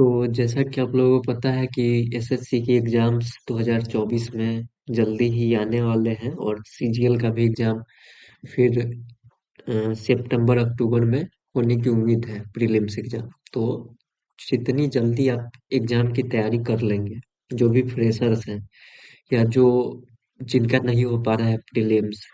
तो जैसा कि आप लोगों को पता है कि एसएससी की एग्जाम्स 2024 में जल्दी ही आने वाले हैं और सीजीएल का भी एग्जाम फिर सितंबर अक्टूबर में होने की उम्मीद है, प्रीलिम्स एग्जाम। तो जितनी जल्दी आप एग्जाम की तैयारी कर लेंगे, जो भी फ्रेशर्स हैं या जो जिनका नहीं हो पा रहा है प्रीलिम्स,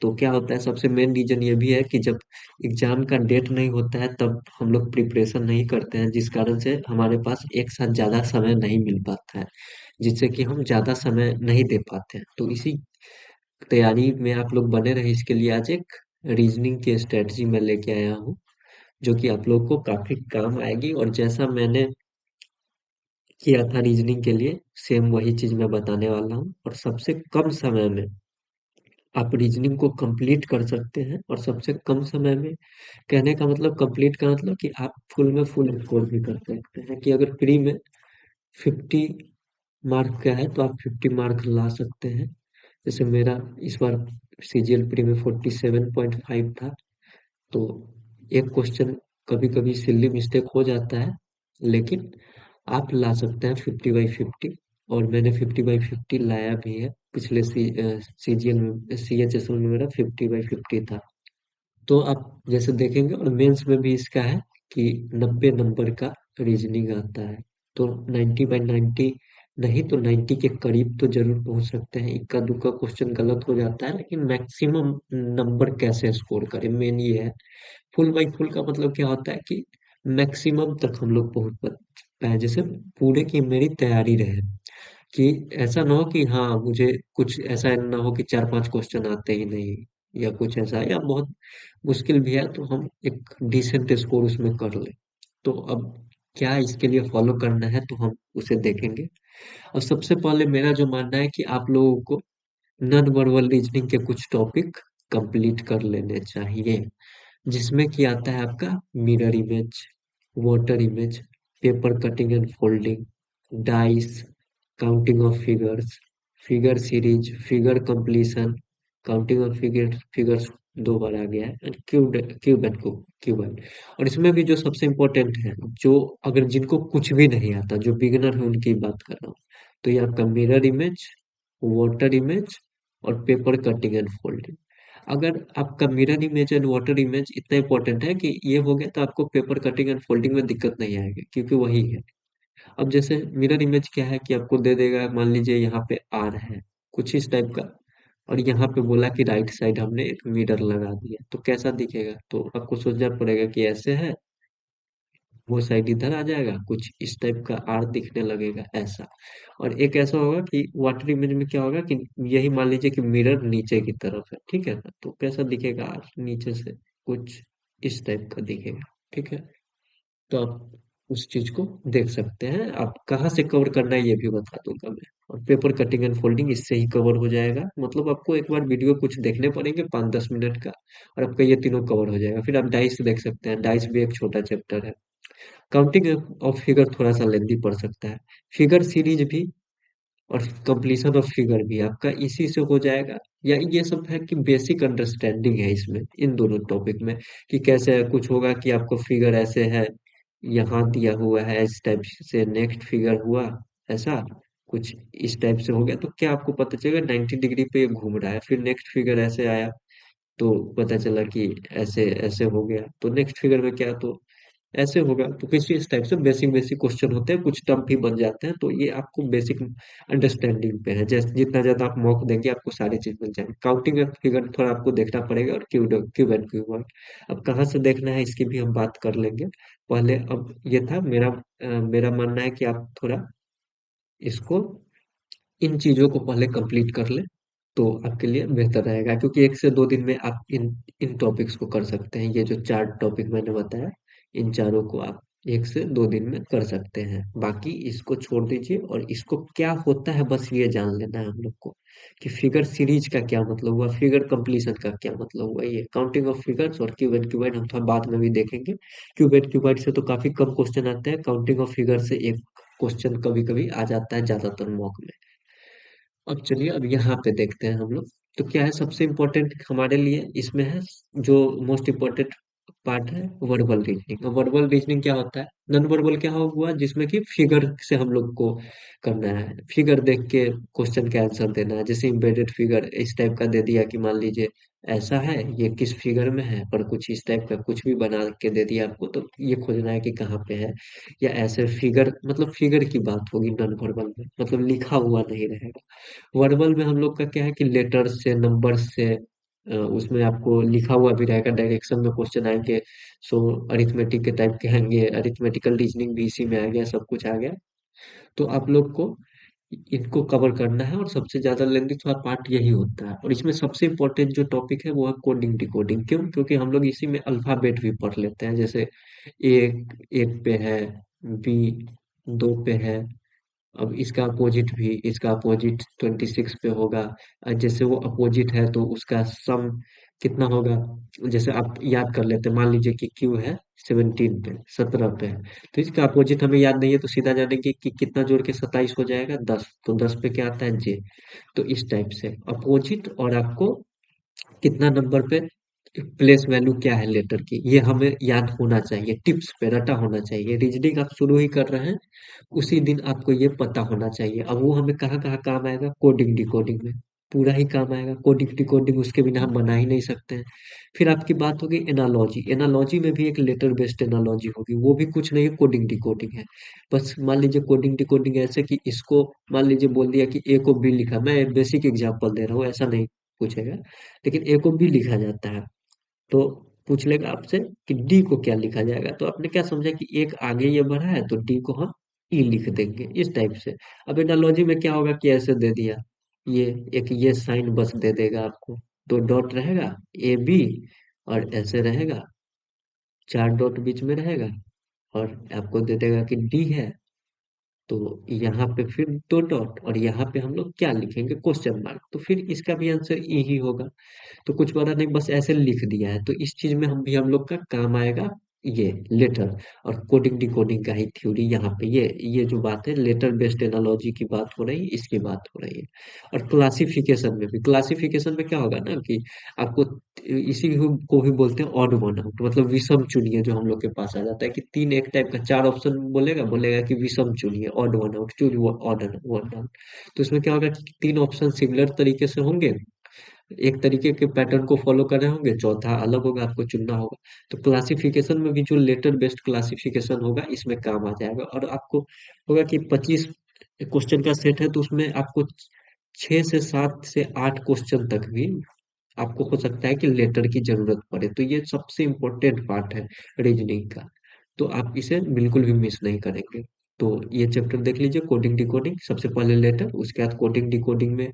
तो क्या होता है, सबसे मेन रीजन ये भी है कि जब एग्जाम का डेट नहीं होता है तब हम लोग प्रिपरेशन नहीं करते हैं, जिस कारण से हमारे पास एक साथ ज्यादा समय नहीं मिल पाता है, जिससे कि हम ज्यादा समय नहीं दे पाते हैं। तो इसी तैयारी में आप लोग बने रहे, इसके लिए आज एक रीजनिंग की स्ट्रेटजी मैं लेके आया हूँ, जो कि आप लोग को काफी काम आएगी। और जैसा मैंने किया था रीजनिंग के लिए, सेम वही चीज मैं बताने वाला हूँ, और सबसे कम समय में आप रीजनिंग को कंप्लीट कर सकते हैं। और सबसे कम समय में कहने का मतलब, कंप्लीट का मतलब कि आप फुल में फुल स्कोर भी कर सकते हैं, कि अगर प्री में 50 मार्क का है तो आप 50 मार्क ला सकते हैं। जैसे मेरा इस बार सीजीएल प्री में 47.5 था, तो एक क्वेश्चन कभी कभी सिल्ली मिस्टेक हो जाता है, लेकिन आप ला सकते हैं 50/50। और मैंने 50/50 लाया भी है। पिछले सीजीएल में, सीएचएसएल में मेरा 50/50 था। तो आप जैसे देखेंगे, और मेंस में भी इसका है कि 90 नंबर का रीजनिंग आता है। तो 90/90 नहीं तो 90 के करीब तो जरूर पहुंच सकते हैं। इक्का दुक्का क्वेश्चन गलत हो जाता है, लेकिन मैक्सिमम नंबर कैसे स्कोर करें, मेन ये है। फुल बाई फुल का मतलब क्या होता है कि मैक्सिमम तक हम लोग पहुंच पाए, जैसे पूरे की मेरी तैयारी रहे, कि ऐसा ना हो कि हाँ मुझे कुछ ऐसा ना हो कि 4-5 क्वेश्चन आते ही नहीं, या कुछ ऐसा, या बहुत मुश्किल भी है तो हम एक डिसेंट स्कोर उसमें कर ले। तो अब क्या इसके लिए फॉलो करना है, तो हम उसे देखेंगे। और सबसे पहले मेरा जो मानना है कि आप लोगों को नॉन वर्बल रीजनिंग के कुछ टॉपिक कंप्लीट कर लेने चाहिए, जिसमें कि आता है आपका mirror image, water image, paper cutting and folding, dice, counting of figures, figure series, figure completion, counting of figures 2 बार आ गया है, एंड क्यूब एंड। और इसमें भी जो सबसे इम्पोर्टेंट है, जो अगर जिनको कुछ भी नहीं आता, जो बिगिनर है उनकी बात कर रहा हूँ, तो ये आपका मिरर इमेज, वाटर इमेज और पेपर कटिंग एंड फोल्डिंग। अगर आपका mirror image and water image इतना इंपॉर्टेंट है कि ये हो गया, तो आपको पेपर कटिंग एंड फोल्डिंग में दिक्कत नहीं आएगी, क्योंकि वही है। अब जैसे मिरर इमेज क्या है, कि आपको दे देगा, मान लीजिए यहाँ पे आर है, कुछ इस टाइप का, और यहाँ पे बोला कि राइट साइड हमने एक मिरर लगा दिया, तो कैसा दिखेगा, तो आपको सोचना पड़ेगा कि ऐसे है, वो साइड इधर आ जाएगा, कुछ इस टाइप का आर दिखने लगेगा ऐसा। और एक ऐसा होगा कि वाटर इमेज में क्या होगा, कि यही मान लीजिए कि मिरर नीचे की तरफ है, ठीक है ना, तो कैसा दिखेगा आर नीचे से, कुछ इस टाइप का दिखेगा, ठीक है। तो आप उस चीज को देख सकते हैं। आप कहाँ से कवर करना है ये भी बता दूंगा मैं। और पेपर कटिंग एंड फोल्डिंग इससे ही कवर हो जाएगा, मतलब आपको एक बार वीडियो कुछ देखने पड़ेंगे 5-10 मिनट का, और आपका ये तीनों कवर हो जाएगा। फिर आप डाइस देख सकते हैं, डाइस भी एक छोटा चैप्टर है। काउंटिंग ऑफ फिगर थोड़ा सा लेंदी पड़ सकता है। फिगर सीरीज भी और कंप्लीशन ऑफ फिगर भी आपका इसी से हो जाएगा। या ये सब है कि बेसिक अंडरस्टैंडिंग है इसमें, इन दोनों टॉपिक में, कि कैसे कुछ होगा कि आपको फिगर ऐसे है, यहाँ दिया हुआ है इस टाइप से, नेक्स्ट फिगर हुआ ऐसा, कुछ इस टाइप से हो गया, तो क्या आपको पता चलेगा 90 डिग्री पे ये घूम रहा है, फिर नेक्स्ट फिगर ऐसे आया, तो पता चला कि ऐसे ऐसे हो गया, तो नेक्स्ट फिगर में क्या, तो ऐसे होगा। तो किसी इस टाइप से बेसिक बेसिक क्वेश्चन होते हैं, कुछ टर्म भी बन जाते हैं, तो ये आपको बेसिक अंडरस्टैंडिंग पे है। जैसे जितना ज्यादा आप मॉक देंगे, आपको सारी चीज मिल जाएगी। काउंटिंग फिगर थोड़ा आपको देखना पड़ेगा, और क्यूब एंड क्यूब वर्ड अब कहाँ से देखना है इसकी भी हम बात कर लेंगे। पहले अब ये था मेरा मानना है कि आप थोड़ा इसको, इन चीजों को पहले कंप्लीट कर ले, तो आपके लिए बेहतर रहेगा, क्योंकि 1 से 2 दिन में आप इन इन टॉपिक्स को कर सकते हैं। ये जो 4 टॉपिक मैंने बताया, इन चारों को आप 1 से 2 दिन में कर सकते हैं। बाकी इसको छोड़ दीजिए, और इसको क्या होता है बस ये जान लेना है हम लोग को, कि फिगर सीरीज का क्या मतलब हुआ, फिगर कंप्लीशन का क्या मतलब हुआ। ये काउंटिंग ऑफ फिगर्स और क्यूब एंड क्यूबाइड हम थोड़ा बाद में भी देखेंगे। क्यूब एंड क्यूबाइड से तो काफी कम क्वेश्चन आते हैं, काउंटिंग ऑफ फिगर से एक क्वेश्चन कभी कभी आ जाता है, ज्यादातर मॉक में। अब चलिए, अब यहाँ पे देखते हैं हम लोग। तो क्या है सबसे इम्पोर्टेंट हमारे लिए इसमें है, जो मोस्ट इम्पोर्टेंट पार्ट है वर्बल रीजनिंग। वर्बल रीजनिंग क्या होता है? नॉन वर्बल क्या हुआ, जिसमें कि फिगर से हम लोग को करना है, फिगर देख के क्वेश्चन का आंसर देना है। जैसे एम्बेडेड फिगर इस टाइप का दे दिया कि मान लीजिए ऐसा है, ये किस फिगर में है, पर कुछ इस टाइप का कुछ भी बना के दे दिया आपको, तो ये खोजना है कि कहाँ पे है। या ऐसे फिगर, मतलब फिगर की बात होगी नॉन वर्बल में, मतलब लिखा हुआ नहीं रहेगा। वर्बल में हम लोग का क्या है कि लेटर से, नंबर से, उसमें आपको लिखा हुआ भी रहेगा, डायरेक्शन में क्वेश्चन आएंगे। सो अरिथमेटिक के टाइप के आएंगे, अरिथमेटिकल रीजनिंग भी इसी में आ गया, सब कुछ आ गया। तो आप लोग को इनको कवर करना है, और सबसे ज्यादा लेंदी थोड़ा पार्ट यही होता है। और इसमें सबसे इम्पोर्टेंट जो टॉपिक है वो है कोडिंग डिकोडिंग। क्यों? क्योंकि हम लोग इसी में अल्फाबेट भी पढ़ लेते हैं। जैसे एक एक पे है, बी दो पे है, अब इसका अपोजिट भी, इसका अपोजिट 26 पे होगा। जैसे वो अपोजिट है तो उसका सम कितना होगा। जैसे आप याद कर लेते हैं, मान लीजिए कि क्यू है 17 पे, 17 पे है, तो इसका अपोजिट हमें याद नहीं है, तो सीधा जानेंगे कि कितना जोड़ के 27 हो जाएगा, 10। तो 10 पे क्या आता है, जे। तो इस टाइप से अपोजिट, और आपको कितना नंबर पे प्लेस वैल्यू क्या है लेटर की, ये हमें याद होना चाहिए, टिप्स पे रटा होना चाहिए। रीजनिंग आप शुरू ही कर रहे हैं, उसी दिन आपको ये पता होना चाहिए। अब वो हमें कहाँ कहाँ काम आएगा, कोडिंग डिकोडिंग में पूरा ही काम आएगा। कोडिंग डिकोडिंग उसके बिना हम बना ही नहीं सकते हैं। फिर आपकी बात होगी एनालॉजी। एनालॉजी में भी एक लेटर बेस्ड एनालॉजी होगी, वो भी कुछ नहीं है, कोडिंग डिकोडिंग है। बस मान लीजिए कोडिंग डिकोडिंग ऐसे कि इसको मान लीजिए बोल दिया कि ए को बी लिखा, मैं बेसिक एग्जांपल दे रहा हूँ, ऐसा नहीं पूछेगा, लेकिन ए को बी लिखा जाता है, तो पूछ लेगा आपसे कि डी को क्या लिखा जाएगा। तो आपने क्या समझा कि एक आगे ये बढ़ा है, तो डी को हम ई लिख देंगे, इस टाइप से। अब एनालॉजी में क्या होगा कि ऐसे दे दिया, ये एक ये साइन बस दे देगा आपको, तो डॉट रहेगा, ए बी, और ऐसे रहेगा, चार डॉट बीच में रहेगा, और आपको दे देगा कि डी है। तो यहाँ पे फिर दो डॉट, और यहाँ पे हम लोग क्या लिखेंगे, क्वेश्चन मार्क। तो फिर इसका भी आंसर ई ही होगा। तो कुछ बड़ा नहीं, बस ऐसे लिख दिया है। तो इस चीज में हम लोग का काम आएगा ये लेटर और कोडिंग डिकोडिंग का ही थ्योरी। यहाँ पे ये जो बात है, लेटर बेस्ड एनालॉजी की बात हो रही है, इसकी बात हो रही है। और क्लासिफिकेशन में भी, क्लासिफिकेशन में क्या होगा ना कि आपको इसी को भी बोलते हैं ऑड वन आउट, मतलब विषम चुनिए, जो हम लोग के पास आ जाता है कि तीन एक टाइप का, चार ऑप्शन बोलेगा, बोलेगा कि विषम चुनिए, odd one out, choose odd one out. तो इसमें क्या होगा कि तीन ऑप्शन सिमिलर तरीके से होंगे, एक तरीके के पैटर्न को फॉलो कर रहे होंगे, चौथा अलग होगा, आपको चुनना होगा। तो क्लासिफिकेशन में भी जो लेटर बेस्ड क्लासिफिकेशन होगा, इसमें काम आ जाएगा। और आपको होगा कि 25 क्वेश्चन का सेट है, तो उसमें आपको 6 से 7 से 8 क्वेश्चन तक भी आपको हो सकता है कि लेटर की जरूरत पड़े। तो ये सबसे इम्पोर्टेंट पार्ट है रीजनिंग का, तो आप इसे बिल्कुल भी मिस नहीं करेंगे। तो ये चैप्टर देख लीजिए, कोडिंग डिकोडिंग, सबसे पहले लेटर, उसके बाद कोडिंग डिकोडिंग में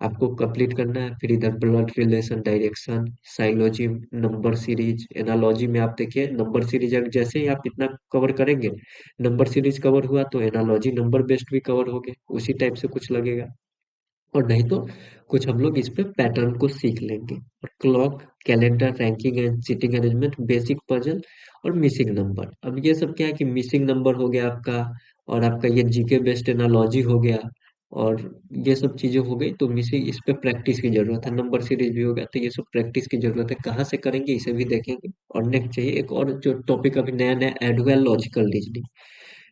आपको कंप्लीट करना है। फिर इधर blood relation, direction, syllogism, number series, analogy में आप देखिए नंबर सीरीज, अगर जैसे ही आप इतना कवर करेंगे, नंबर सीरीज कवर हुआ, तो एनालॉजी नंबर बेस्ड भी कवर हो गए, उसी टाइप से कुछ लगेगा। और नहीं तो कुछ हम लोग इस पे पैटर्न को सीख लेंगे। और clock, calendar, ranking and seating arrangement, basic puzzle, और मिसिंग नंबर। अब ये सब क्या है कि मिसिंग नंबर हो गया आपका, और आपका ये जीके बेस्ड एनालॉजी हो गया, और ये सब चीजें हो गई। तो मिसिंग, इस पे प्रैक्टिस की जरूरत है। नंबर सीरीज भी हो गया, तो ये सब प्रैक्टिस की जरूरत है। कहाँ से करेंगे, इसे भी देखेंगे। और नेक्स्ट चाहिए एक और जो टॉपिक अभी नया नया ऐड हुआ है, लॉजिकल रीजनिंग।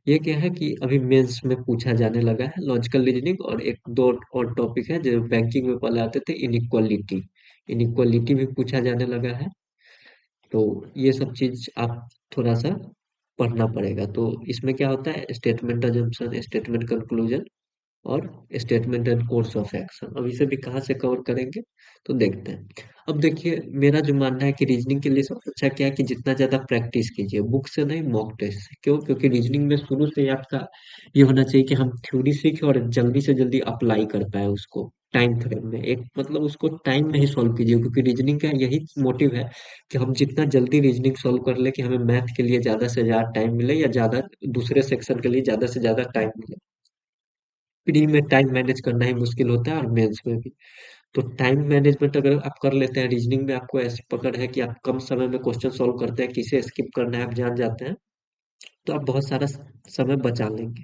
ये क्या है कि अभी मेंस में पूछा जाने लगा है, लॉजिकल रीजनिंग। और एक दो और टॉपिक है जो बैंकिंग में पहले आते थे, इनइक्वालिटी। इनइक्वालिटी भी पूछा जाने लगा है। तो ये सब चीज आप थोड़ा सा पढ़ना पड़ेगा। तो इसमें क्या होता है, स्टेटमेंट अजम्पशन, स्टेटमेंट कंक्लूजन, और statement and course of action. अब इसे भी कहाँ से कवर करेंगे, तो देखते हैं। अब देखिए, मेरा जो मानना है कि रीजनिंग के लिए सबसे अच्छा क्या है कि जितना ज्यादा प्रैक्टिस कीजिए, बुक से नहीं, मॉक टेस्ट से। क्यों? क्योंकि रीजनिंग में शुरू से ही आपका ये होना चाहिए कि हम थ्योरी सीखे और जल्दी से जल्दी अप्लाई कर पाए उसको टाइम फ्रेम में, एक मतलब उसको टाइम में ही सॉल्व कीजिए। क्योंकि रीजनिंग का यही मोटिव है कि हम जितना जल्दी रीजनिंग सॉल्व कर ले, कि हमें मैथ के लिए ज्यादा से ज्यादा टाइम मिले, या ज्यादा दूसरे सेक्शन के लिए ज्यादा से ज्यादा टाइम मिले। प्री में टाइम मैनेज करना ही मुश्किल होता है, और मेंस में भी। तो टाइम मैनेजमेंट अगर आप कर लेते हैं, रीजनिंग में आपको ऐसी पकड़ है कि आप कम समय में क्वेश्चन सॉल्व करते हैं, किसे स्किप करना है आप जान जाते हैं, तो आप बहुत सारा समय बचा लेंगे।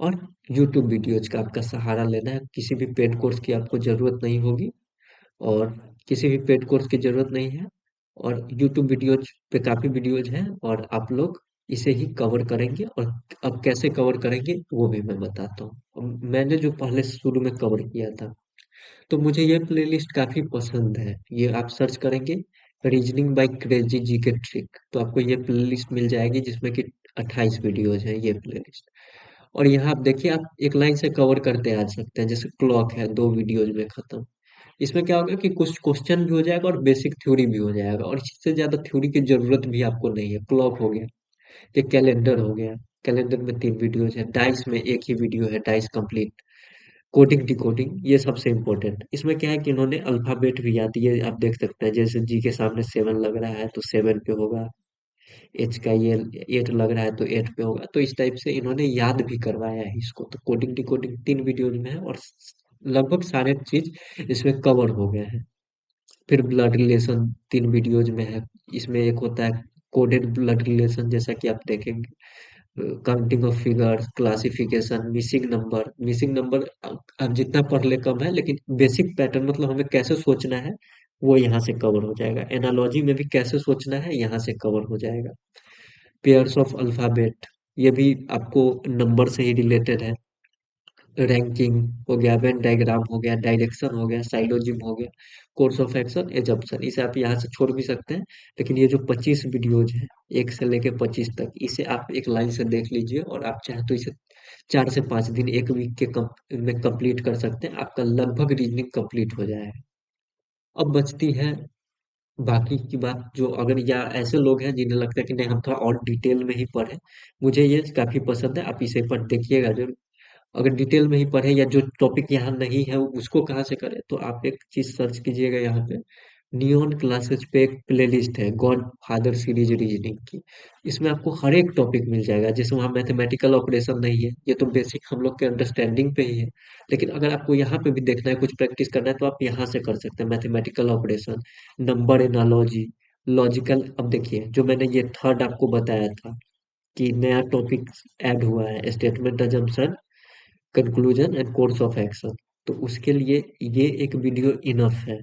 और यूट्यूब वीडियोज का आपका सहारा लेना है, किसी भी पेड कोर्स की आपको जरूरत नहीं होगी, और किसी भी पेड कोर्स की जरूरत नहीं है। और यूट्यूब वीडियोज पे काफी वीडियोज हैं, और आप लोग इसे ही कवर करेंगे। और अब कैसे कवर करेंगे वो भी मैं बताता हूँ। मैंने जो पहले शुरू में कवर किया था, तो मुझे ये प्लेलिस्ट काफी पसंद है। ये आप सर्च करेंगे, रीजनिंग बाय क्रेजी जी के ट्रिक, तो आपको ये प्लेलिस्ट मिल जाएगी जिसमें कि 28 वीडियोज है ये प्लेलिस्ट। और यहाँ आप देखिए, आप एक लाइन से कवर करते आ सकते हैं। जैसे क्लॉक है, 2 वीडियोज में खत्म। इसमें क्या होगा कि कुछ क्वेश्चन भी हो जाएगा और बेसिक थ्योरी भी हो जाएगा, और इससे ज्यादा थ्योरी की जरूरत भी आपको नहीं है। क्लॉक हो गया, ये कैलेंडर हो गया। कैलेंडर में 3 वीडियोज है, डाइस में एक ही वीडियो है, डाइस कंप्लीट। कोडिंग डिकोडिंग ये सबसे इम्पोर्टेंट। इसमें क्या है कि इन्होंने अल्फाबेट भी याद, ये आप देख सकते हैं। जैसे जी के सामने 7 लग रहा है तो 7 पे होगा, एच का ये 8 लग रहा है तो 8 पे होगा। तो इस टाइप से इन्होंने याद भी करवाया है इसको। तो कोडिंग डिकोडिंग 3 वीडियोज में है, और लगभग सारे चीज इसमें कवर हो गए हैं। फिर ब्लड रिलेशन 3 वीडियोज में है। इसमें एक होता है कोडेड ब्लड रिलेशन, जैसा कि आप देखेंगे। Counting of figures, classification, missing number आप जितना पढ़ ले कम है, लेकिन बेसिक पैटर्न मतलब हमें कैसे सोचना है वो यहाँ से कवर हो जाएगा। एनालॉजी में भी कैसे सोचना है यहाँ से कवर हो जाएगा। पेयर्स ऑफ अल्फाबेट, ये भी आपको नंबर से ही रिलेटेड है। रैंकिंग हो गया, वेन डायग्राम हो गया, डायरेक्शन हो गया, साइलोजिम हो गया, कोर्स ऑफ एक्शन, एजम्पशन। इसे आप यहाँ से छोड़ भी सकते हैं, लेकिन ये जो 25 वीडियोज हैं, 1 से लेके 25 तक, इसे आप एक लाइन से देख लीजिए। और आप चाहे तो इसे 4 से 5 दिन, एक वीक के में कंप्लीट कर सकते हैं। आपका लगभग रीजनिंग कंप्लीट हो जाएगा। अब बचती है बाकी की बात। जो अगर या ऐसे लोग हैं जिन्हें लगता है कि नहीं, हम थोड़ा और डिटेल में ही पढ़े, मुझे ये काफी पसंद है, आप इसे पर देखिएगा जरूर। अगर डिटेल में ही पढ़े, या जो टॉपिक यहाँ नहीं है उसको कहाँ से करें, तो आप एक चीज सर्च कीजिएगा यहाँ पे। नियॉन क्लासेस पे एक प्लेलिस्ट है, गॉड फादर सीरीज रीजनिंग की। इसमें आपको हर एक टॉपिक मिल जाएगा। जैसे वहाँ मैथमेटिकल ऑपरेशन नहीं है, ये तो बेसिक हम लोग के अंडरस्टैंडिंग पे ही है। लेकिन अगर आपको यहाँ पे भी देखना है, कुछ प्रैक्टिस करना है, तो आप यहाँ से कर सकते हैं। Mathematical operation, number analogy, logical. अब देखिए, जो मैंने ये थर्ड आपको बताया था कि नया टॉपिक ऐड हुआ है, statement assumption, conclusion and course of action. तो उसके लिए ये एक वीडियो इनफ है।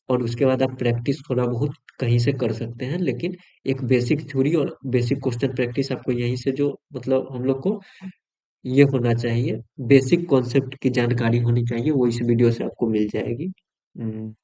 और उसके बाद आप प्रैक्टिस थोड़ा बहुत कहीं से कर सकते हैं, लेकिन एक बेसिक थ्योरी और बेसिक क्वेश्चन प्रैक्टिस आपको यहीं से, जो मतलब हम लोग को ये होना चाहिए, बेसिक कॉन्सेप्ट की जानकारी होनी चाहिए, वो इस वीडियो से आपको मिल जाएगी। हम्म,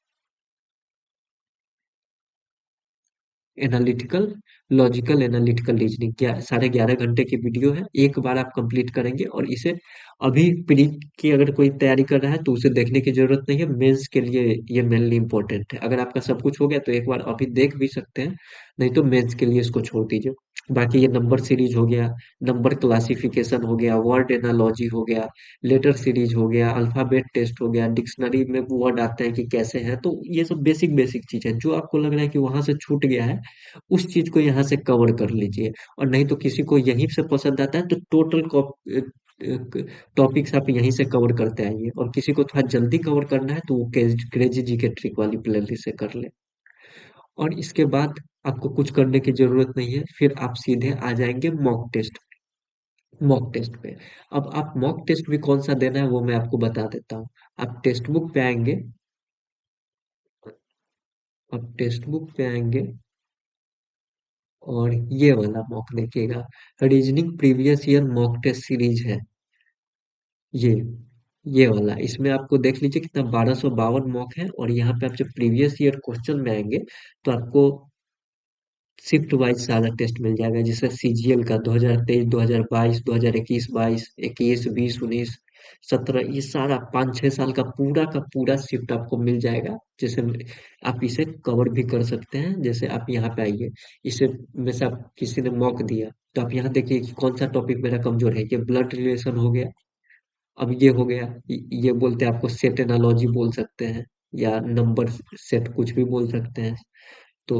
एनालिटिकल, लॉजिकल एनालिटिकल रीजनिंग, क्या 11.5 घंटे की वीडियो है। एक बार आप कंप्लीट करेंगे, और इसे अभी प्री की अगर कोई तैयारी कर रहा है तो उसे देखने की जरूरत नहीं है। मेंस के लिए ये मेनली इंपॉर्टेंट है। अगर आपका सब कुछ हो गया तो एक बार अभी देख भी सकते हैं, नहीं तो मेंस के लिए इसको छोड़ दीजिए। बाकी ये नंबर सीरीज हो गया, नंबर क्लासिफिकेशन हो गया, वर्ड एनालॉजी हो गया, लेटर सीरीज हो गया, अल्फाबेट टेस्ट हो गया, डिक्शनरी में वर्ड आते हैं कि कैसे हैं। तो ये सब बेसिक बेसिक चीज है। जो आपको लग रहा है कि वहां से छूट गया है, उस चीज को यहाँ से कवर कर लीजिए। और नहीं तो किसी को यहीं से पसंद आता है तो टोटल टॉपिक्स आप यहीं से कवर करते आइए। और किसी को थोड़ा जल्दी कवर करना है तो वो क्रेजी जी के ट्रिक वाली प्लेलिस्ट से कर ले। और इसके बाद आपको कुछ करने की जरूरत नहीं है, फिर आप सीधे आ जाएंगे मॉक टेस्ट। मॉक टेस्ट पे, अब आप मॉक टेस्ट भी कौन सा देना है वो मैं आपको बता देता हूँ। आप टेक्स्ट बुक पे आएंगे। आप टेक्स्ट बुक पे आएंगे, और ये वाला मॉक देखिएगा, reasoning previous year mock test series है ये ये वाला। इसमें आपको देख लीजिए कितना, 1252 मॉक है। और यहाँ पे आप जब प्रीवियस ईयर क्वेश्चन में आएंगे, तो आपको शिफ्ट वाइज सारा टेस्ट मिल जाएगा। जैसे सीजीएल का 2023, 2022, 2021, 22, 21, 20, 19, 17, ये सारा 5-6 साल का पूरा शिफ्ट आपको मिल जाएगा। जैसे आप इसे कवर भी कर सकते हैं। जैसे आप यहाँ पे आइए, इसे में से आप किसी ने मॉक दिया, तो आप यहाँ देखिए कि कौन सा टॉपिक मेरा कमजोर है। ये ब्लड रिलेशन हो गया। अब ये हो गया, ये बोलते हैं आपको सेट एनालॉजी बोल सकते हैं, या नंबर सेट कुछ भी बोल सकते हैं। तो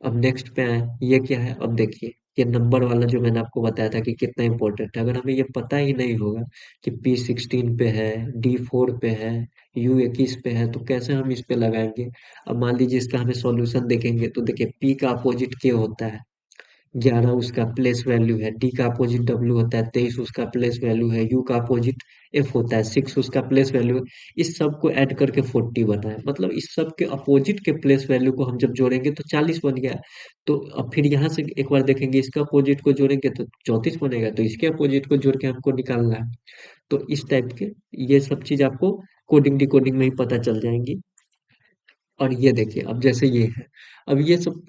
अब नेक्स्ट पे आए, ये क्या है, अब देखिए। ये नंबर वाला जो मैंने आपको बताया था कि कितना इंपॉर्टेंट है, अगर हमें ये पता ही नहीं होगा कि P16 पे है, D4 पे है, U21 पे है, तो कैसे हम इस पे लगाएंगे। अब मान लीजिए इसका हमें सॉल्यूशन देखेंगे, तो देखिए P का अपोजिट K होता है, 11 उसका प्लेस वैल्यू है, डी का अपोजिट डब्ल्यू होता है 23 उसका प्लेस वैल्यू है, यू का अपोजिट एफ होता है 6 उसका प्लेस वैल्यू है। इस सब को ऐड करके 40 बना है, मतलब इस सब के अपोजिट के प्लेस वैल्यू को हम जब जोड़ेंगे तो 40 बन गया। तो अब फिर यहाँ से एक बार देखेंगे, इसका अपोजिट को जोड़ेंगे तो 34 बनेगा, तो इसके अपोजिट को जोड़ के हमको निकालना है। तो इस टाइप के ये सब चीज आपको कोडिंग डिकोडिंग में ही पता चल जाएंगी। और ये देखिए, अब जैसे ये है, अब ये सब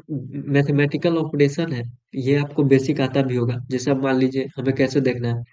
मैथमेटिकल ऑपरेशन है, ये आपको बेसिक आता भी होगा। जैसे अब मान लीजिए हमें कैसे देखना है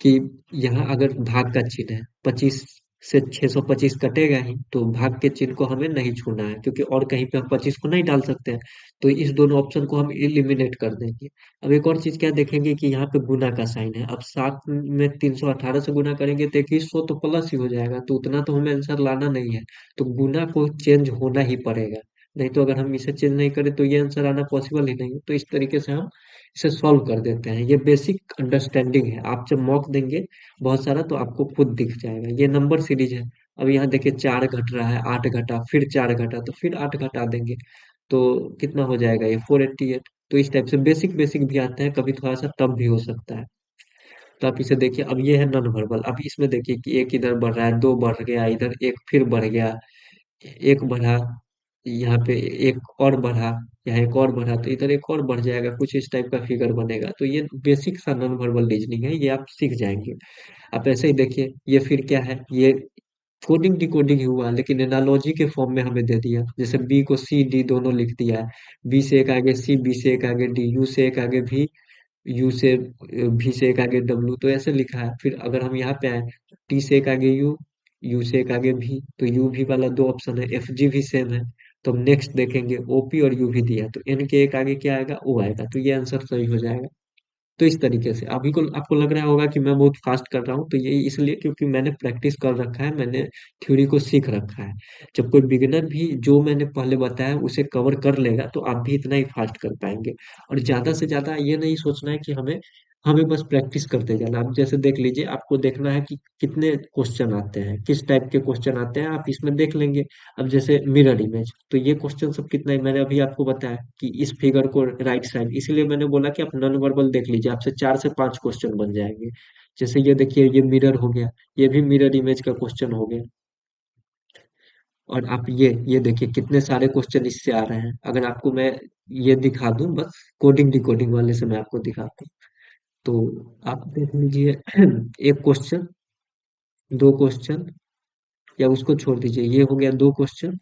कि यहाँ अगर भाग का चिन्ह है, 25 से 625 कटेगा ही, तो भाग के चिन्ह को हमें नहीं छूना है, क्योंकि और कहीं पे हम 25 को नहीं डाल सकते हैं। तो इस दोनों ऑप्शन को हम इलिमिनेट कर देंगे। अब एक और चीज क्या देखेंगे कि यहाँ पे गुना का साइन है, अब 7 में 318 से गुना करेंगे तो 2100 तो प्लस ही हो जाएगा, तो उतना तो हमें आंसर लाना नहीं है। तो गुना को चेंज होना ही पड़ेगा, नहीं तो अगर हम इसे चेंज नहीं करें तो ये आंसर आना पॉसिबल ही नहीं है। तो इस तरीके से हम इसे सॉल्व कर देते हैं। ये बेसिक अंडरस्टैंडिंग है, आप जब मॉक देंगे बहुत सारा तो आपको खुद दिख जाएगा। ये नंबर सीरीज है, अब यहाँ देखिए 4 घट रहा है, 8 घटा, फिर 4 घटा, तो फिर 8 घटा देंगे, तो कितना हो जाएगा ये 488। तो इस टाइप से बेसिक बेसिक भी आते हैं, कभी थोड़ा सा टफ भी हो सकता है। तो आप इसे देखिए, अब ये है नॉन वर्बल। अब इसमें देखिए कि एक इधर बढ़ रहा है, दो बढ़ गया, इधर एक फिर बढ़ गया, एक बढ़ा, यहाँ पे एक और बढ़ा, यहाँ एक और बढ़ा, तो इधर एक और बढ़ जाएगा, कुछ इस टाइप का फिगर बनेगा। तो ये बेसिक सा नॉन वर्बल रीजनिंग है, ये आप सीख जाएंगे। आप ऐसे ही देखिए, ये फिर क्या है, ये कोडिंग डिकोडिंग ही हुआ, लेकिन एनालॉजी के फॉर्म में हमें दे दिया। जैसे बी को सी डी दोनों लिख दिया है, बी से एक आगे सी, बी से एक आगे डी, यू से एक आगे भी, यू से भी से एक आगे डब्ल्यू, तो ऐसे लिखा है। फिर अगर हम यहाँ पे आए, टी से एक आगे यू, यू से एक आगे भी, तो यू भी वाला दो ऑप्शन है, एफ जी भी सेम है। तो हम नेक्स्ट देखेंगे, ओपी और यू भी दिया है, तो एन के एक आगे क्या आएगा, ओ आएगा, तो ये आंसर सही हो जाएगा। तो इस तरीके से अभी को आपको लग रहा होगा कि मैं बहुत फास्ट कर रहा हूँ, तो ये इसलिए क्योंकि मैंने प्रैक्टिस कर रखा है, मैंने थ्योरी को सीख रखा है। जब कोई बिगिनर भी जो मैंने पहले बताया उसे कवर कर लेगा, तो आप भी इतना ही फास्ट कर पाएंगे। और ज्यादा से ज्यादा ये नहीं सोचना है कि हमें हमें बस प्रैक्टिस करते जाना। आप जैसे देख लीजिए, आपको देखना है कि कितने क्वेश्चन आते हैं, किस टाइप के क्वेश्चन आते हैं, आप इसमें देख लेंगे। अब जैसे मिरर इमेज, तो ये क्वेश्चन सब कितना है, मैंने अभी आपको बताया कि इस फिगर को राइट साइड, इसीलिए मैंने बोला कि आप नॉन वर्बल देख लीजिए, आपसे 4 से 5 क्वेश्चन बन जाएंगे। जैसे ये देखिए, ये मिरर हो गया, ये भी मिरर इमेज का क्वेश्चन हो गया। और आप ये देखिए कितने सारे क्वेश्चन इससे आ रहे हैं। अगर आपको मैं ये दिखा दूं, बस कोडिंग डिकोडिंग वाले से मैं आपको दिखाता हूँ, तो आप देख लीजिए एक क्वेश्चन, दो क्वेश्चन, या उसको छोड़ दीजिए, ये हो गया दो क्वेश्चन,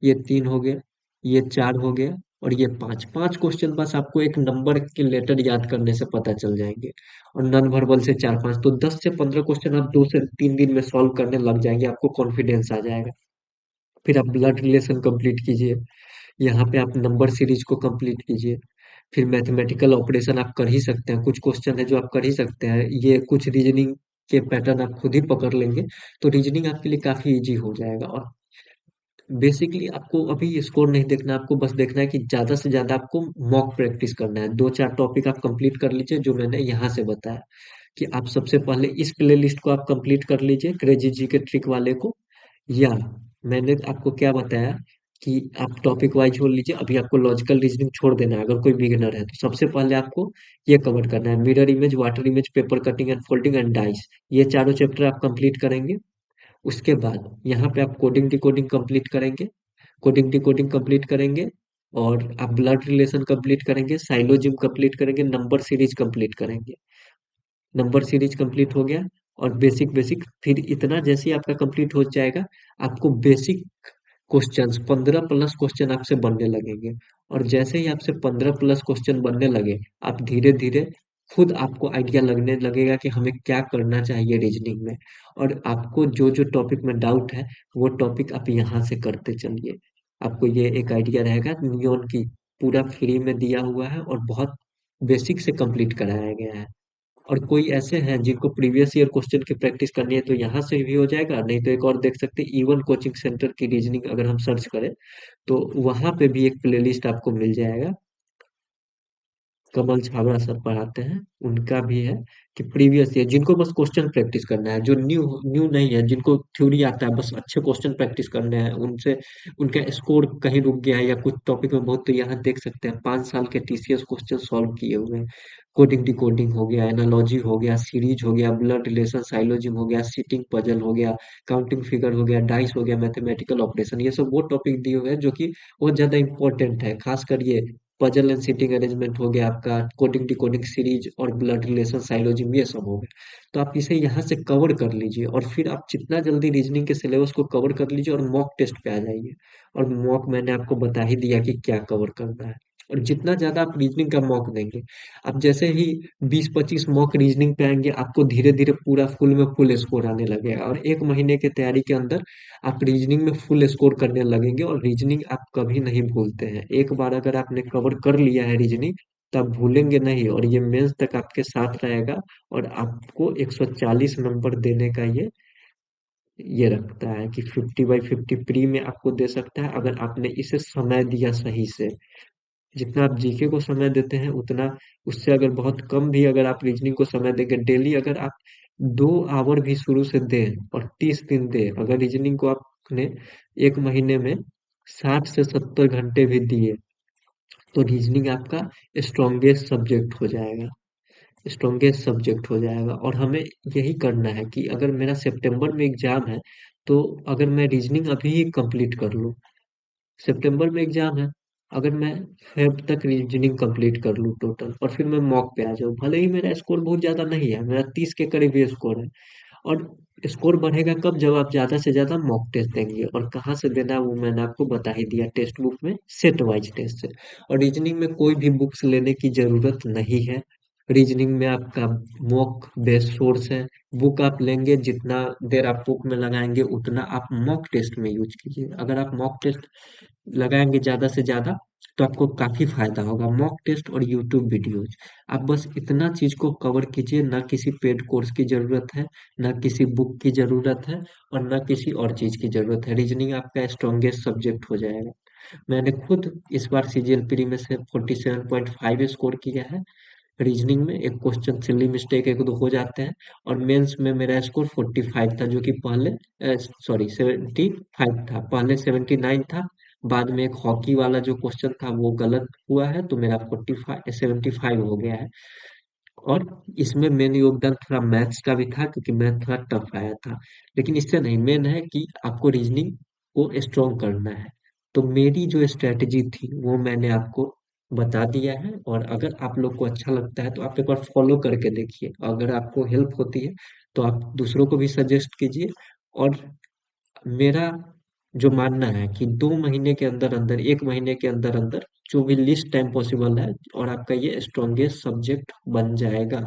ये तीन हो गया, ये चार हो गया, और ये पांच। पांच क्वेश्चन बस आपको एक नंबर के लेटर याद करने से पता चल जाएंगे। और नॉन वर्बल से 4 5, तो 10 से 15 क्वेश्चन आप 2 से 3 दिन में सॉल्व करने लग जाएंगे, आपको कॉन्फिडेंस आ जाएगा। फिर आप ब्लड रिलेशन कंप्लीट कीजिए, यहाँ पे आप नंबर सीरीज को कंप्लीट कीजिए। फिर मैथमेटिकल ऑपरेशन आप कर ही सकते हैं, कुछ क्वेश्चन है जो आप कर ही सकते हैं। ये कुछ रीजनिंग के पैटर्न आप खुद ही पकड़ लेंगे, तो रीजनिंग आपके लिए काफी इजी हो जाएगा। और बेसिकली आपको अभी स्कोर नहीं देखना, आपको बस देखना है कि ज्यादा से ज्यादा आपको मॉक प्रैक्टिस करना है। 2 4 टॉपिक आप कंप्लीट कर लीजिए जो मैंने यहाँ से बताया। कि आप सबसे पहले इस प्ले लिस्ट को आप कंप्लीट कर लीजिए, क्रेजी जी के ट्रिक वाले को। या मैंने आपको क्या बताया कि आप टॉपिक वाइज छोड़ लीजिए, अभी आपको लॉजिकल रीजनिंग छोड़ देना है। अगर कोई बिगिनर है तो सबसे पहले आपको ये कवर करना है, mirror image, water image, paper cutting and folding and dice. ये चारों चैप्टर आप कंप्लीट करेंगे। उसके बाद यहाँ पे आप कोडिंग डिकोडिंग कंप्लीट करेंगे, कोडिंग डिकोडिंग कंप्लीट करेंगे, और आप ब्लड रिलेशन कंप्लीट करेंगे, साइलोजिम कंप्लीट करेंगे, नंबर सीरीज कंप्लीट करेंगे। नंबर सीरीज कंप्लीट हो गया, और बेसिक बेसिक फिर इतना जैसे ही आपका कंप्लीट हो जाएगा, आपको बेसिक क्वेश्चंस 15 प्लस क्वेश्चन आपसे बनने लगेंगे। और जैसे ही आपसे 15 प्लस क्वेश्चन बनने लगे, आप धीरे धीरे खुद आपको आइडिया लगने लगेगा कि हमें क्या करना चाहिए रीजनिंग में। और आपको जो जो टॉपिक में डाउट है, वो टॉपिक आप यहाँ से करते चलिए। आपको ये एक आइडिया रहेगा, नियॉन की पूरा फ्री में दिया हुआ है, और बहुत बेसिक से कंप्लीट कराया गया है। और कोई ऐसे हैं जिनको प्रीवियस ईयर क्वेश्चन की प्रैक्टिस करनी है, तो यहाँ से भी हो जाएगा। नहीं तो एक और देख सकते हैं, इवन कोचिंग सेंटर की रीजनिंग अगर हम सर्च करें, तो वहां पे भी एक प्लेलिस्ट आपको मिल जाएगा। कमल छाबड़ा सर पढ़ाते हैं, उनका भी है कि प्रीवियस ईयर जिनको बस क्वेश्चन प्रैक्टिस करना है, जो न्यू न्यू नहीं है, जिनको थ्योरी आता है, बस अच्छे क्वेश्चन प्रैक्टिस करने हैं, उनसे उनका स्कोर कहीं रुक गया है या कुछ टॉपिक में बहुत, तो यहाँ देख सकते हैं 5 साल के टीसीएस क्वेश्चन सॉल्व किए हुए हैं। कोडिंग डिकोडिंग हो गया, एनालॉजी हो गया, सीरीज हो गया, ब्लड रिलेशन साइलोजिम हो गया, सीटिंग पजल हो गया, काउंटिंग फिगर हो गया, डाइस हो गया, मैथमेटिकल ऑपरेशन, ये सब वो टॉपिक दिए हुए हैं जो कि बहुत ज्यादा इंपॉर्टेंट है, खासकर ये पजल एंड सीटिंग अरेंजमेंट हो गया आपका, कोडिंग डिकोडिंग सीरीज और ब्लड रिलेशन साइलोजिम, ये सब हो गया। तो आप इसे यहाँ से कवर कर लीजिए और फिर आप जितना जल्दी रीजनिंग के सिलेबस को कवर कर लीजिए और मॉक टेस्ट पे आ जाइए। और मॉक मैंने आपको बता ही दिया कि क्या कवर करना है। और जितना ज्यादा आप रीजनिंग का मॉक देंगे, आप जैसे ही 20-25 मॉक रीजनिंग पे आएंगे, आपको धीरे धीरे पूरा फुल में फुल स्कोर आने लगेगा, और 1 महीने की तैयारी के अंदर आप रीजनिंग में फुल स्कोर करने लगेंगे। और रीजनिंग आप कभी नहीं भूलते हैं, एक बार अगर आपने कवर कर लिया है रीजनिंग, तब भूलेंगे नहीं, और ये मेंस तक आपके साथ रहेगा। और आपको 140 नंबर देने का ये रखता है कि 50/50 प्री में आपको दे सकता है, अगर आपने इसे समय दिया सही से। जितना आप जीके को समय देते हैं उतना, उससे अगर बहुत कम भी अगर आप रीजनिंग को समय देंगे डेली, अगर आप 2 आवर भी शुरू से दें और 30 दिन दें, अगर रीजनिंग को आपने 1 महीने में 60 से 70 घंटे भी दिए, तो रीजनिंग आपका स्ट्रॉन्गेस्ट सब्जेक्ट हो जाएगा, स्ट्रॉन्गेस्ट सब्जेक्ट हो जाएगा। और हमें यही करना है कि अगर मेरा सितंबर में एग्जाम है, तो अगर मैं रीजनिंग अभी ही कंप्लीट कर लूँ, सितंबर में एग्जाम है, अगर मैं फेब तक रीजनिंग कंप्लीट कर लूँ टोटल, और फिर मैं मॉक पे आ जाऊँ, भले ही मेरा स्कोर बहुत ज्यादा नहीं है, मेरा 30 के करीब ही स्कोर है। और स्कोर बढ़ेगा कब, जब आप ज्यादा से ज्यादा मॉक टेस्ट देंगे, और कहाँ से देना है वो मैंने आपको बता ही दिया, टेक्स्ट बुक में सेट वाइज टेस्ट से। और रीजनिंग में कोई भी बुक्स लेने की जरूरत नहीं है, रीजनिंग में आपका मॉक बेस्ट सोर्स है। बुक आप लेंगे, जितना देर आप बुक में लगाएंगे उतना आप मॉक टेस्ट में यूज कीजिए। अगर आप मॉक टेस्ट लगाएंगे ज्यादा से ज्यादा, तो आपको काफी फायदा होगा, मॉक टेस्ट और यूट्यूब वीडियोज। आप बस इतना चीज को कवर कीजिए, ना किसी पेड कोर्स की जरूरत है, ना किसी बुक की जरूरत है, और ना किसी और चीज की जरूरत है, रीजनिंग आपका स्ट्रॉन्गेस्ट सब्जेक्ट हो जाएगा। मैंने खुद इस बार सीजीएल प्री में से 47.5 स्कोर किया है। रीजनिंग में एक क्वेश्चन सिली मिस्टेक एक दो हो जाते हैं, और मेंस में मेरा स्कोर 45 था, जो कि पहले, सॉरी 75 था, पहले 79 था। बाद में एक हॉकी वाला जो क्वेश्चन था वो गलत हुआ है, तो मेरा 75 हो गया है। और इसमें मेन योगदान थोड़ा मैथ्स का भी था, क्योंकि मैथ थोड़ा टफ आया था। लेकिन इससे नहीं, मेन है कि आपको रीजनिंग को स्ट्रॉन्ग करना है। तो मेरी जो स्ट्रेटजी थी वो मैंने आपको बता दिया है, और अगर आप लोग को अच्छा लगता है तो आप एक बार फॉलो करके देखिए, अगर आपको हेल्प होती है तो आप दूसरों को भी सजेस्ट कीजिए। और मेरा जो मानना है कि 2 महीने के अंदर अंदर, 1 महीने के अंदर अंदर, जो भी लिस्ट टाइम पॉसिबल है, और आपका ये स्ट्रॉन्गेस्ट सब्जेक्ट बन जाएगा।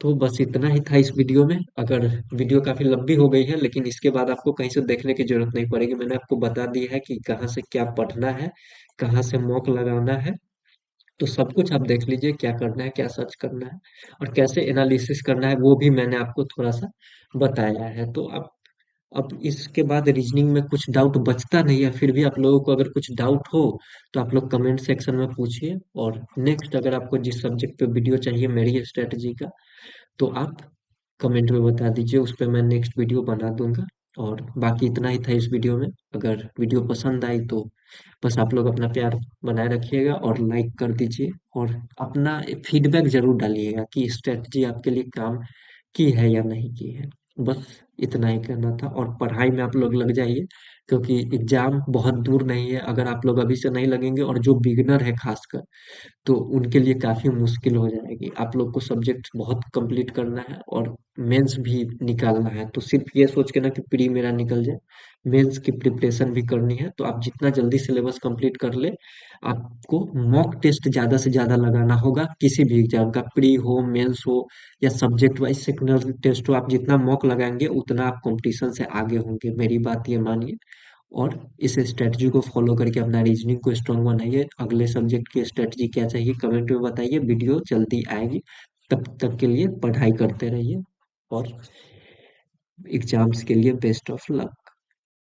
तो बस इतना ही था इस वीडियो में। अगर वीडियो काफी लंबी हो गई है, लेकिन इसके बाद आपको कहीं से देखने की जरूरत नहीं पड़ेगी, मैंने आपको बता दिया है कि कहाँ से क्या पढ़ना है, कहाँ से मॉक लगाना है। तो सब कुछ आप देख लीजिए, क्या करना है, क्या सर्च करना है, और कैसे एनालिसिस करना है, वो भी मैंने आपको थोड़ा सा बताया है। तो आप, अब इसके बाद रीजनिंग में कुछ डाउट बचता नहीं है, फिर भी आप लोगों को अगर कुछ डाउट हो तो आप लोग कमेंट सेक्शन में पूछिए। और नेक्स्ट अगर आपको जिस सब्जेक्ट पे वीडियो चाहिए मेरी स्ट्रेटजी का, तो आप कमेंट में बता दीजिए, उस पे मैं नेक्स्ट वीडियो बना दूंगा। और बाकी इतना ही था इस वीडियो में। अगर वीडियो पसंद आई तो बस आप लोग अपना प्यार बनाए रखिएगा और लाइक कर दीजिए, और अपना फीडबैक जरूर डालिएगा कि स्ट्रेटजी आपके लिए काम की है या नहीं की है। बस इतना ही कहना था, और पढ़ाई में आप लोग लग जाइए, क्योंकि एग्जाम बहुत दूर नहीं है। अगर आप लोग अभी से नहीं लगेंगे, और जो बिगनर है खासकर, तो उनके लिए काफी मुश्किल हो जाएगी। आप लोग को सब्जेक्ट बहुत कंप्लीट करना है, और मेंस भी निकालना है। तो सिर्फ ये सोच के ना कि प्री मेरा निकल जाए, मेंस की प्रिपरेशन भी करनी है। तो आप जितना जल्दी सिलेबस कंप्लीट कर ले, आपको मॉक टेस्ट ज्यादा से ज्यादा लगाना होगा, किसी भी एग्जाम का, प्री हो, मेंस हो, या सब्जेक्ट वाइज सेक्शनल टेस्ट हो। आप जितना मॉक लगाएंगे उतना आप कंपटीशन से आगे होंगे, मेरी बात ये मानिए। और इस स्ट्रेटजी को फॉलो करके अपना रीजनिंग को स्ट्रॉन्ग बनाइए। अगले सब्जेक्ट की स्ट्रेटजी क्या चाहिए कमेंट में बताइए, वीडियो जल्दी आएगी। तब तक के लिए पढ़ाई करते रहिए, और एग्जाम्स के लिए बेस्ट ऑफ लक।